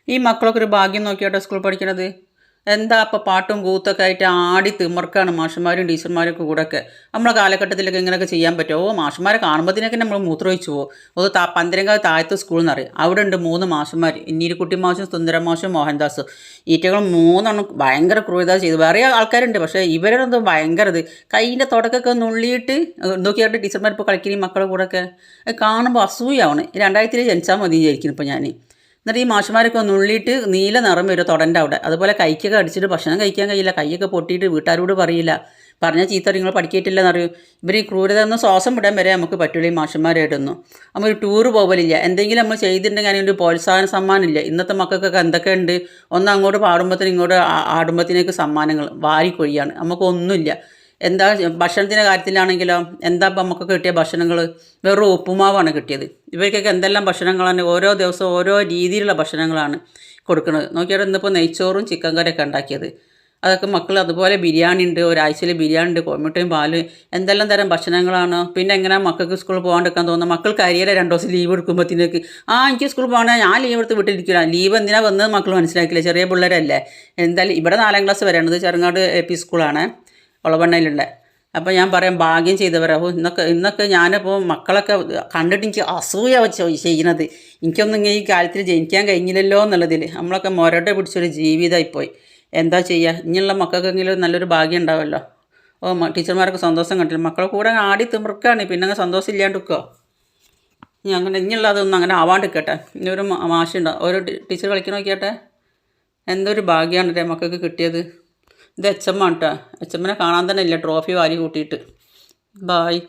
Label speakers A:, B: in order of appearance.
A: ഈ മക്കളൊക്കെ ഒരു ഭാഗ്യം നോക്കിയാട്ടോ സ്കൂളിൽ പഠിക്കണത്. എന്താ ഇപ്പോൾ പാട്ടും കൂത്തൊക്കെ ആയിട്ട് ആടി തിമിർക്കാണ് മാഷന്മാരും ടീച്ചർമാരൊക്കെ കൂടെയൊക്കെ. നമ്മളെ കാലഘട്ടത്തിലൊക്കെ ഇങ്ങനെയൊക്കെ ചെയ്യാൻ പറ്റുമോ? മാഷന്മാരെ കാണുമ്പോഴത്തേനൊക്കെ നമ്മൾ മൂത്രമൊഴിച്ചു പോകും. അത് പന്തരങ്കാവ് താഴത്തെ സ്കൂൾ എന്നറിയും. അവിടെ ഉണ്ട് 3 മാഷന്മാർ, ഇന്നീരിക്കുട്ടി മാഷും സുന്ദരം മാഷും മോഹൻദാസും. ഈറ്റകൾ 3 ഭയങ്കര ക്രൂരത ചെയ്തു. വേറെ ആൾക്കാരുണ്ട്, പക്ഷേ ഇവരുടെ ഭയങ്കര ഇത് കൈയിൻ്റെ തുടക്കൊക്കെ നുള്ളിയിട്ട് നോക്കിയായിട്ട് ടീച്ചർമാർ ഇപ്പോൾ കളിക്കുന്ന ഈ മക്കളുടെ കൂടെയൊക്കെ കാണുമ്പോൾ അസൂയാവണ്. 2000 ജനിച്ചാൽ മതി വിചാരിക്കുന്നു ഇപ്പോൾ ഞാൻ. എന്നിട്ട് ഈ മാഷന്മാരൊക്കെ നുള്ളിയിട്ട് നീല നിറം വരും തൊടൻ്റെ അവിടെ. അതുപോലെ കൈക്കൊക്കെ അടിച്ചിട്ട് ഭക്ഷണം കഴിക്കാൻ കഴിയില്ല, കൈയൊക്കെ പൊട്ടിയിട്ട് വീട്ടുകാരോട് പറയില്ല, പറഞ്ഞാൽ ചീത്ത നിങ്ങൾ പഠിക്കിയിട്ടില്ലെന്ന് അറിയും. ഇവർ ഈ ക്രൂരത ഒന്ന് ശ്വാസം വിടാൻ വരെ നമുക്ക് പറ്റില്ല ഈ മാഷന്മാരായിട്ടൊന്നും. നമ്മൾ ഒരു ടൂറ് പോകലില്ല, എന്തെങ്കിലും നമ്മൾ ചെയ്തിട്ടുണ്ടെങ്കിൽ അതിനൊരു പ്രോത്സാഹന സമ്മാനമില്ല. ഇന്നത്തെ മക്കൾക്കൊക്കെ എന്തൊക്കെ ഉണ്ട്, ഒന്ന് അങ്ങോട്ട് പാടുമ്പോഴത്തേനും ഇങ്ങോട്ട് ആടുമ്പോഴത്തേനേക്ക് സമ്മാനങ്ങൾ വാരിക്കൊഴിയാണ്, നമുക്കൊന്നുമില്ല. എന്താ ഭക്ഷണത്തിൻ്റെ കാര്യത്തിലാണെങ്കിലോ എന്താ ഇപ്പം നമുക്കൊക്കെ കിട്ടിയ ഭക്ഷണങ്ങൾ വെറും ഉപ്പുമാവാണ് കിട്ടിയത്. ഇവർക്കൊക്കെ എന്തെല്ലാം ഭക്ഷണങ്ങളാണ്, ഓരോ ദിവസവും ഓരോ രീതിയിലുള്ള ഭക്ഷണങ്ങളാണ് കൊടുക്കുന്നത്. നോക്കിയാൽ ഇന്നിപ്പോൾ നെയ്ച്ചോറും ചിക്കൻ കറിയൊക്കെ ഉണ്ടാക്കിയത്, അതൊക്കെ മക്കൾ. അതുപോലെ ബിരിയാണി ഉണ്ട്, ഒരാഴ്ചയിൽ ബിരിയാണി ഉണ്ട്, കോഴിമുട്ടയും പാല്, എന്തെല്ലാം തരം ഭക്ഷണങ്ങളാണ്. പിന്നെ എങ്ങനെ മക്കൾക്ക് സ്കൂളിൽ പോകാണ്ടിരിക്കാൻ തോന്നുന്നു? മക്കൾക്ക് അരിയല 2 ദിവസം ലീവ് എടുക്കുമ്പോഴത്തേക്ക് എനിക്ക് സ്കൂളിൽ പോകണേ, ഞാൻ ലീവ് എടുത്ത് വിട്ടിരിക്കില്ല. ലീവ് എന്തിനാ വന്നത് മക്കൾ മനസ്സിലാക്കില്ല, ചെറിയ പിള്ളേരല്ലേ. എന്തായാലും ഇവിടെ 4ാം ക്ലാസ് വരേണ്ടത് ചെറുങ്ങാട് AP സ്കൂളാണ്, ഒളവണ്ണയിലുള്ള. അപ്പോൾ ഞാൻ പറയാം ഭാഗ്യം ചെയ്തവരാവും ഇന്നൊക്കെ ഞാനിപ്പോൾ മക്കളൊക്കെ കണ്ടിട്ട് എനിക്ക് അസൂയ ചെയ്യുന്നത്. എനിക്കൊന്നും ഈ കാലത്തിൽ ജനിക്കാൻ കഴിഞ്ഞില്ലല്ലോ എന്നുള്ളതിൽ. നമ്മളൊക്കെ മൊരട പിടിച്ചൊരു ജീവിതമായിപ്പോയി. എന്താ ചെയ്യുക? ഇനിയുള്ള മക്കൾക്കെങ്കിലും നല്ലൊരു ഭാഗ്യം ഉണ്ടാവുമല്ലോ. ടീച്ചർമാരൊക്കെ സന്തോഷം കണ്ടില്ല, മക്കളെ കൂടെ ആടി തിമിർക്കാണ്, പിന്നെ അങ്ങ് സന്തോഷം ഇല്ലാണ്ടിരിക്കുമോ? ഇനി അങ്ങനെ ഇനിയുള്ള അതൊന്നും അങ്ങനെ ആവാണ്ടിരിക്കട്ടെ. ഇനി ഒരു മാഷുണ്ടോ, ഒരു ടീച്ചർ കളിക്കാൻ നോക്കിയാട്ടെ. എന്തൊരു ഭാഗ്യമാണ് മക്കൾക്ക് കിട്ടിയത്. ഇത് HM ആണ് കേട്ടോ. HMനെ കാണാൻ തന്നെ ഇല്ല, ട്രോഫി വാരി കൂട്ടിയിട്ട്. ബായ്.